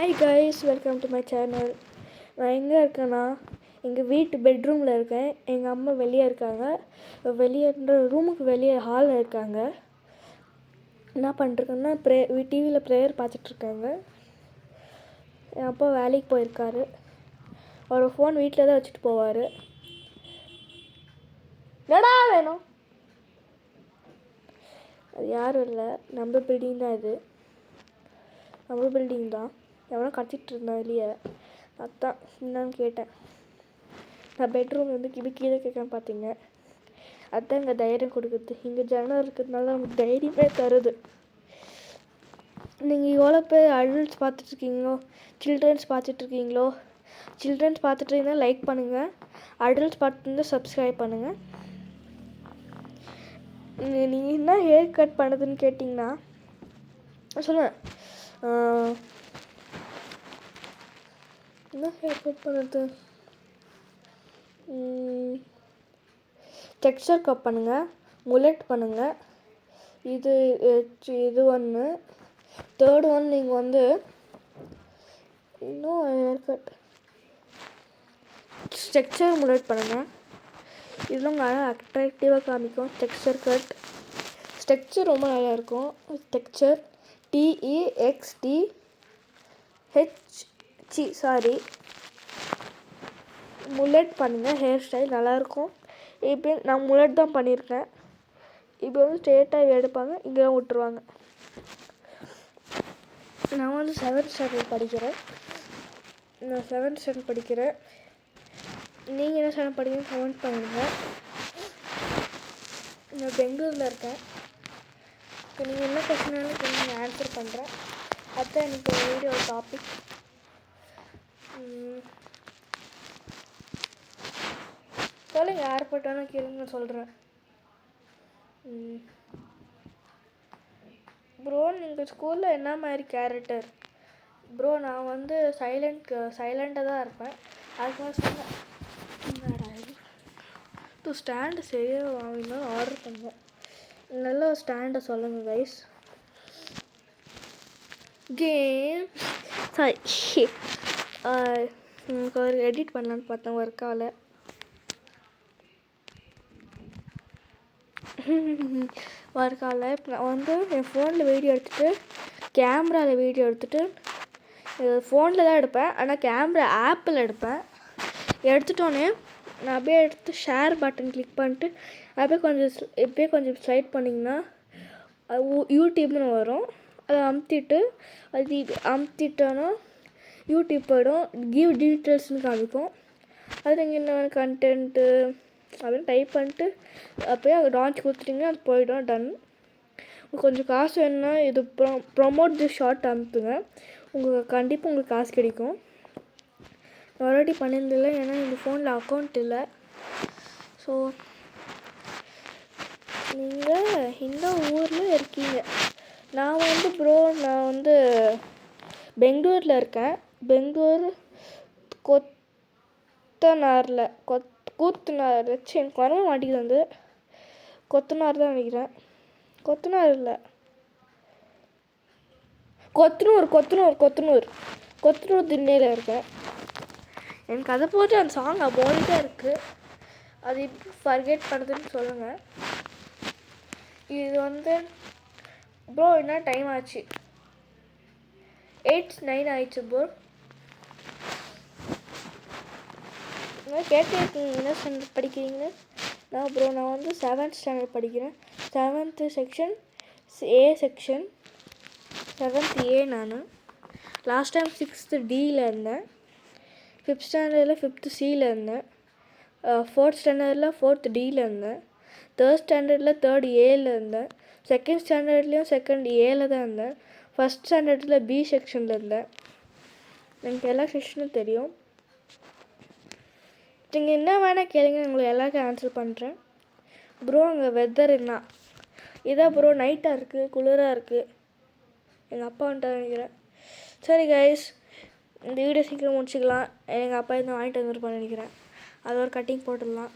Hi guys, welcome to my channel. நான் எங்கே இருக்கேன்னா எங்கள் வீட்டு பெட்ரூமில் இருக்கேன். எங்கள் அம்மா வெளியே இருக்காங்க. வெளியே ரூமுக்கு வெளியே ஹாலில் இருக்காங்க. என்ன பண்ணிருக்கேன்னா டிவியில் ப்ரேயர் பார்த்துட்ருக்காங்க. என் அப்பா வேலைக்கு போயிருக்காரு. அவர் ஃபோன் வீட்டில் தான் வச்சுட்டு போவார். என்னடா வேணும்? அது யாரும் இல்லை, நம்ம பில்டிங் தான். இது நம்ம பில்டிங் தான். எவனோ கத்திட்டு இருந்தான் வெளியே. அதான் என்னன்னு கேட்டேன். நான் பெட்ரூம் வந்து கீழே கேட்கன்னு பார்த்தீங்க. அதுதான் இங்கே தைரியம் கொடுக்குது. இங்கே ஜனம் இருக்கிறதுனால நமக்கு தைரியமே தருது. நீங்கள் எவ்வளோ பேர் அடல்ட்ஸ் பார்த்துட்ருக்கீங்களோ, சில்ட்ரன்ஸ் பார்த்துட்ருக்கீங்களோ? சில்ட்ரன்ஸ் பார்த்துட்ருந்தீங்கன்னா லைக் பண்ணுங்கள். அடல்ட்ஸ் பார்த்துருந்தா சப்ஸ்கிரைப் பண்ணுங்கள். நீங்கள் என்ன ஹேர் கட் பண்ணுதுன்னு கேட்டிங்கன்னா சொல்லுவேன். என்ன ஹேர் கட் பண்ணுறது? டெக்ஸ்சர் கட் பண்ணுங்கள், முல்லட் பண்ணுங்கள். இது ஒன்று. தேர்ட் ஒன் நீங்கள் வந்து இன்னும் ஹேர் கட் டெக்ஸ்சர் முல்லட் பண்ணுங்கள். இதெல்லாம் நல்லா அட்ராக்டிவாக காமிக்கும். டெக்ஸ்சர் கட் டெக்ஸ்சர் ரொம்ப நல்லாயிருக்கும். டெக்ஸ்சர் TEXTHC முல்லட் பண்ணுங்கள். ஹேர் ஸ்டைல் நல்லாயிருக்கும். இப்போ நான் முல்லட் தான் பண்ணியிருக்கேன். இப்போ வந்து ஸ்ட்ரெயிட்டாக எடுப்பாங்க, இங்கெல்லாம் விட்டுருவாங்க. நான் வந்து 7th ஸ்டாண்டர்ட் படிக்கிறேன். நீங்கள் என்ன ஸ்டாண்டர்ட் படிக்கிறீங்கன்னு கமெண்ட் பண்ணுங்கள். நான் பெங்களூரில் இருக்கேன். இப்போ நீங்கள் என்ன கொஸ்டினாலும் நான் ஆன்சர் பண்ணுறேன். அதுதான் எனக்கு வீடியோ டாபிக். சொல்லுங்கள், யார் போட்டாலும் கேளுங்க, நான் சொல்கிறேன். ப்ரோ, நீங்கள் ஸ்கூலில் என்ன மாதிரி கேரக்டர்? ப்ரோ, நான் வந்து சைலண்ட்டாக தான் இருப்பேன். அதுக்கு மேலே சொன்னேன். ஸ்டாண்டு சரியாக வாங்கினாலும் ஆர்டர் பண்ணுவேன். நல்ல ஒரு ஸ்டாண்டை சொல்லுங்கள் கைஸ். கேம் உங்களுக்கு ஒரு எடிட் பண்ணலான்னு பார்த்தேன், ஒர்க் ஆகல. இப்போ நான் வந்து என் ஃபோனில் வீடியோ எடுத்துகிட்டு கேமராவில் வீடியோ எடுத்துகிட்டு ஃபோனில் தான் எடுப்பேன். ஆனால் கேமரா ஆப்பில் எடுப்பேன். எடுத்துட்டோன்னே நான் அப்படியே எடுத்து ஷேர் பட்டன் கிளிக் பண்ணிட்டு அப்படியே கொஞ்சம் ஸ்லைட் பண்ணிங்கன்னா யூடியூப்னு வரும். அதை அமுத்திட்டோன்னா யூடியூப் போய்டும். கிவ் டீட்டெயில்ஸ்னு காமிக்கும். அது நீங்கள் என்ன கண்டென்ட்டு அப்படின்னு டைப் பண்ணிட்டு அப்படியே அங்கே லான்ச் கொடுத்துட்டிங்கன்னா அது போய்டும். டன். உங்களுக்கு கொஞ்சம் காசு வேணுன்னா இது ப்ரொமோட் தி ஷார்ட் அனுப்புங்க. கண்டிப்பாக உங்களுக்கு காசு கிடைக்கும். ஆல்ரெடி பண்ணியிருந்தில்ல, ஏன்னா இந்த ஃபோனில் அக்கௌண்ட் இல்லை. ஸோ நீங்கள் இந்த ஊரில் இருக்கீங்க. நான் வந்து பெங்களூரில் இருக்கேன். பெங்களூர் கூத்தனாரில் எனக்கு வர மாட்டேங்குது. வந்து கொத்தனார் தான் நினைக்கிறேன். கொத்தனார் இல்லை, கொத்தனூர் திண்ணையில் இருக்கேன். எனக்கு அதை போட்டு அந்த சாங் போயிட்டே இருக்குது. அது எப்படி ஃபர்கெட் பண்ணுறதுன்னு சொல்லுங்கள். இது வந்து ப்ரோ என்ன டைம் ஆச்சு? 8:09 ஆயிடுச்சு ப்ரோ. கேட்டிருக்கீங்க என்ன ஸ்டாண்டர்ட் படிக்கிறீங்கன்னு. நான் வந்து 7th ஸ்டாண்டர்ட் படிக்கிறேன். 7th section A section 7th A. நான் லாஸ்ட் டைம் 6th Dயில் இருந்தேன். 5th ஸ்டாண்டர்டில் 5th Cயில் இருந்தேன். 4th ஸ்டாண்டர்டில் 4th Dயில் இருந்தேன். 3rd ஸ்டாண்டர்டில் 3rd Aயில் இருந்தேன். 2nd ஸ்டாண்டர்ட்லேயும் 2nd Aயில் தான் இருந்தேன். 1st ஸ்டாண்டர்டில் B செக்ஷனில் இருந்தேன். எனக்கு எல்லா செக்ஷனும் தெரியும். நீங்கள் என்ன வேணால் கேளுங்க, உங்களுக்கு எல்லாருக்கும் ஆன்சர் பண்ணுறேன். ப்ரோ, அங்கே வெதர் என்ன? இதான் ப்ரோ, நைட்டாக இருக்குது, குளிராக இருக்குது. எங்கள் அப்பா வந்துட்டு நினைக்கிறேன். சரி கைஸ், இந்த வீடியோ சீக்கிரம் முடிச்சுக்கலாம். எங்கள் அப்பா இருந்து வாங்கிட்டு வந்துருப்பான்னு நினைக்கிறேன். அது ஒரு கட்டிங் போட்டுடலாம்.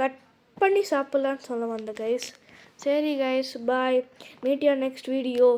கட் பண்ணி சாப்பிட்லான்னு சொல்ல வந்தேன் கைஸ். சரி guys, bye. Meet you next video.